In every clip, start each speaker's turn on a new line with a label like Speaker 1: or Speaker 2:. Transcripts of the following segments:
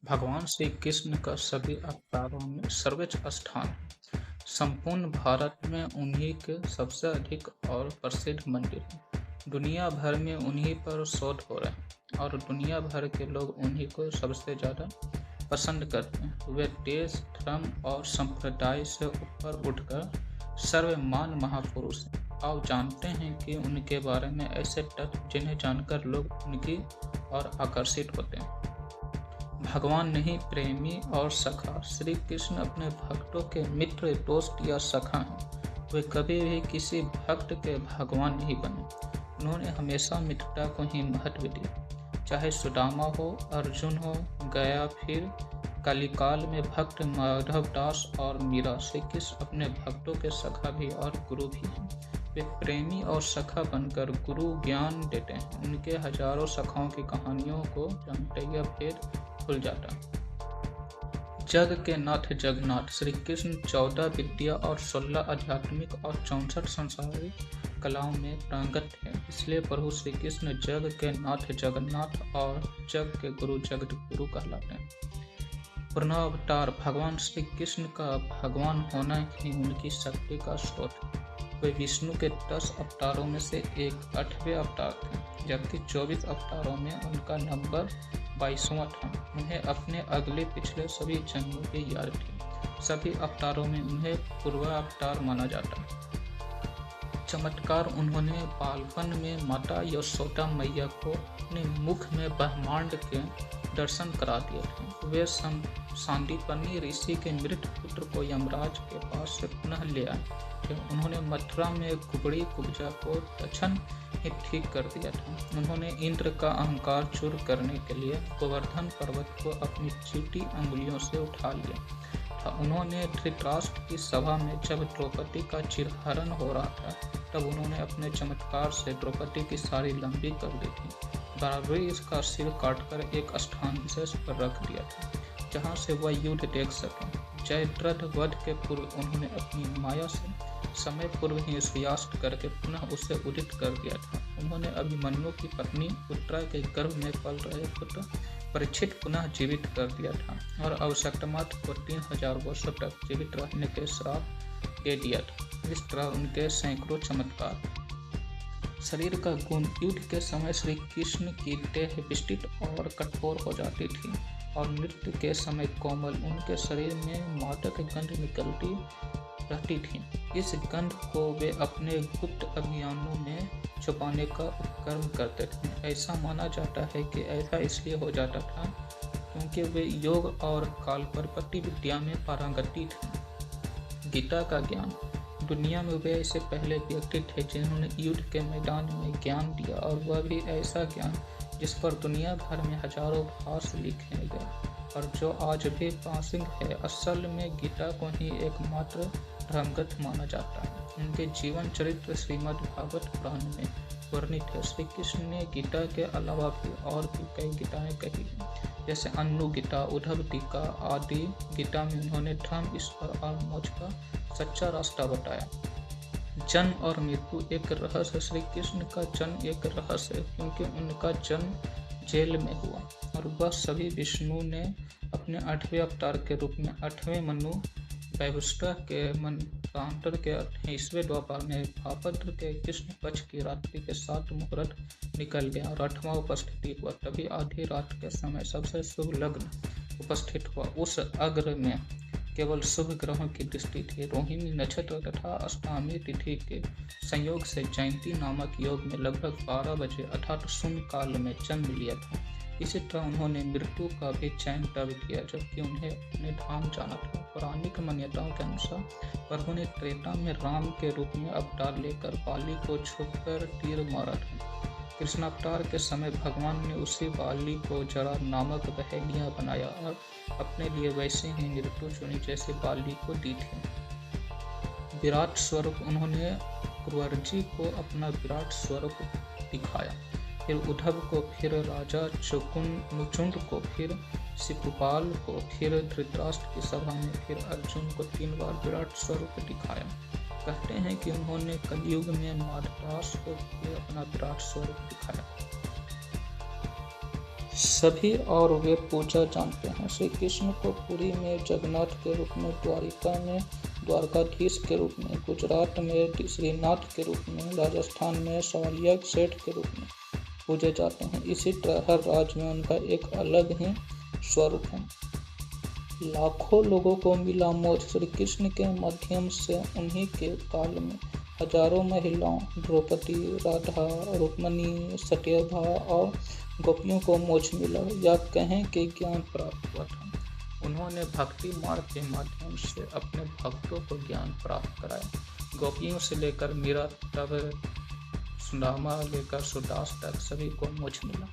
Speaker 1: भगवान श्री कृष्ण का सभी अवतारों में सर्वोच्च स्थान है। संपूर्ण भारत में उन्हीं के सबसे अधिक और प्रसिद्ध मंदिर हैं। दुनिया भर में उन्हीं पर शोध हो रहे हैं और दुनिया भर के लोग उन्हीं को सबसे ज़्यादा पसंद करते हैं। वे देश, धर्म और संप्रदाय से ऊपर उठकर सर्वमान्य महापुरुष हैं। आओ जानते हैं कि उनके बारे में ऐसे तथ्य जिन्हें जानकर लोग उनकी ओर आकर्षित होते हैं। भगवान नहीं, प्रेमी और सखा। श्री कृष्ण अपने भक्तों के मित्र, दोस्त या सखा हैं। वे कभी भी किसी भक्त के भगवान नहीं बने। उन्होंने हमेशा मित्रता को ही महत्व दिया। चाहे सुदामा हो, अर्जुन हो, गया फिर कलिकाल में भक्त माधव दास और मीरा। श्री कृष्ण अपने भक्तों के सखा भी और गुरु भी हैं। वे प्रेमी और सखा बनकर गुरु ज्ञान देते हैं। उनके हजारों सखाओं की कहानियों को जानते ही भेद खुल जाता। जग के नाथ जगन्नाथ। श्री कृष्ण 14 विद्या और 16 आध्यात्मिक और 64 संसारिक कलाओं में प्रांगत है। इसलिए प्रभु श्री कृष्ण जग के नाथ जगन्नाथ और जग के गुरु जगत गुरु कहलाते हैं। पूर्णावतार। भगवान श्री कृष्ण का भगवान होना ही उनकी शक्ति का स्रोत है। वे विष्णु के 10 अवतारों में से एक 8वें अवतार थे, जबकि 24 अवतारों में उनका नंबर 22वां था। उन्हें अपने अगले पिछले सभी जन्मों की याद थी। सभी अवतारों में उन्हें पूर्वावतार माना जाता है। चमत्कार। उन्होंने बालपन में माता यशोदा मैया को अपने मुख में ब्रह्मांड के दर्शन करा दिए थे। वे सांदीपनी ऋषि के मृत पुत्र को यमराज के पास से पुनः ले आए थे। उन्होंने मथुरा में कुबड़ी कुब्जा को तक्षण ही ठीक कर दिया था। उन्होंने इंद्र का अहंकार चूर करने के लिए गोवर्धन पर्वत को अपनी चीटी अंगुलियों से उठा लिया था। उन्होंने धृतराष्ट्र की सभा में जब द्रौपदी का चिरहरण हो रहा था, तब उन्होंने अपने चमत्कार से द्रौपदी की साड़ी लंबी कर दी थी। बराबरी इसका सिर काटकर एक स्थान विशेष पर रख दिया था, जहाँ से वह युद्ध देख सके। जयद्रथ वध के पूर्व उन्होंने अपनी माया से समय पूर्व ही सूर्यास्त करके पुनः उसे उदित कर दिया था। उन्होंने अभिमन्यु की पत्नी उत्तरा के गर्भ में पल रहे पुत्र परीक्षित पुनः जीवित कर दिया था और अवसक्तमात को 3000 वर्षों तक जीवित रहने के श्राप दे दिया था। इस तरह उनके सैकड़ों चमत्कार। शरीर का गुण। युद्ध के समय श्री कृष्ण की देह विस्तृत और कठोर हो जाती थी और नृत्य के समय कोमल। उनके शरीर में मादक गंध निकलती रहती थी। इस गंध को वे अपने गुप्त अभियानों में छुपाने का उपक्रम करते थे। ऐसा माना जाता है कि ऐसा इसलिए हो जाता था क्योंकि वे योग और कालप्रपत्ति विद्या में पारंगति थे। गीता का ज्ञान। दुनिया में वे ऐसे पहले व्यक्ति थे जिन्होंने युद्ध के मैदान में ज्ञान दिया, और वह भी ऐसा ज्ञान जिस पर दुनिया भर में हजारों भाष्य लिखे गए और जो आज भी प्रासंगिक है। असल में गीता को ही एकमात्र धर्मग्रंथ माना जाता है। उनके जीवन चरित्र श्रीमद् भागवत पुराण में वर्णित है। श्री कृष्ण ने गीता के अलावा भी और भी कई गीताएं कही हैं, जैसे अनु गीता, उद्धव गीता आदि। गीता में उन्होंने धर्म, ईश्वर और मोक्ष का सच्चा रास्ता बताया। जन्म और मृत्यु एक रहस्य। श्री कृष्ण का जन्म एक रहस्य है क्योंकि उनका जन्म जेल में हुआ और वह सभी विष्णु ने अपने 8वें अवतार के रूप में 8वें मनु वैवस्वत के मंत्रांतर के 28वें द्वापर में भाद्रपद के कृष्ण पक्ष की रात्रि के 7 मुहूर्त निकल गया और 8वां उपस्थिति हुआ। तभी आधी रात के समय सबसे शुभ लग्न उपस्थित हुआ। उस अग्र में केवल शुभ ग्रहों की दृष्टि थी। रोहिणी नक्षत्र तथा अष्टमी तिथि के संयोग से जयंती नामक योग में लगभग 12 बजे अर्थात शून्य काल में जन्म लिया था। इसी तरह उन्होंने मृत्यु का भी चयन तब किया जबकि उन्हें अपने धाम जाना था। पौराणिक मान्यताओं के अनुसार प्रभु ने त्रेता में राम के रूप में अवतार लेकर बाली को छूकर तीर मारा था। कृष्णावतार के समय भगवान ने उसी बाली को जरा नामक बहेलियां बनाया और अपने लिए वैसे ही मृत्यु चुनी जैसे बाली को दी थी। विराट स्वरूप। उन्होंने कुंवरजी को अपना विराट स्वरूप दिखाया, फिर उद्धव को, फिर राजा मुचुंड को, फिर शिशुपाल को, फिर धृतराष्ट्र की सभा में, फिर अर्जुन को 3 बार विराट स्वरूप दिखाया। कहते हैं कि उन्होंने कलयुग में माधवदास को भी अपना विराट स्वरूप दिखाया। सभी और वे पूजा जानते हैं। श्री कृष्ण को पुरी में जगन्नाथ के रूप में, द्वारिका में द्वारकाधीश के रूप में, गुजरात में श्रीनाथ के रूप में, राजस्थान में सवालिया सेठ के रूप में पूजे जाते हैं। इसी तरह हर राज्य में उनका एक अलग ही स्वरूप है। लाखों लोगों को मिला मोक्ष श्री कृष्ण के माध्यम से। उन्हीं के काल में हजारों महिलाओं द्रौपदी, राधा, रुक्मिणी, सत्यभामा और गोपियों को मोक्ष मिला, या कहें कि ज्ञान प्राप्त हुआ था। उन्होंने भक्ति मार्ग के माध्यम से अपने भक्तों को ज्ञान प्राप्त कराया। गोपियों से लेकर मीरा तब सुदामा लेकर सुदास तक सभी को मोक्ष मिला।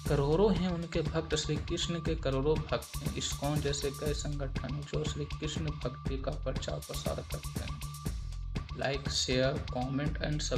Speaker 1: करोड़ों हैं उनके भक्त। श्री कृष्ण के करोड़ों भक्त हैं। इस्कॉन जैसे कई संगठन हैं जो श्री कृष्ण भक्ति का प्रचार प्रसार करते हैं। Like, share, comment and subscribe.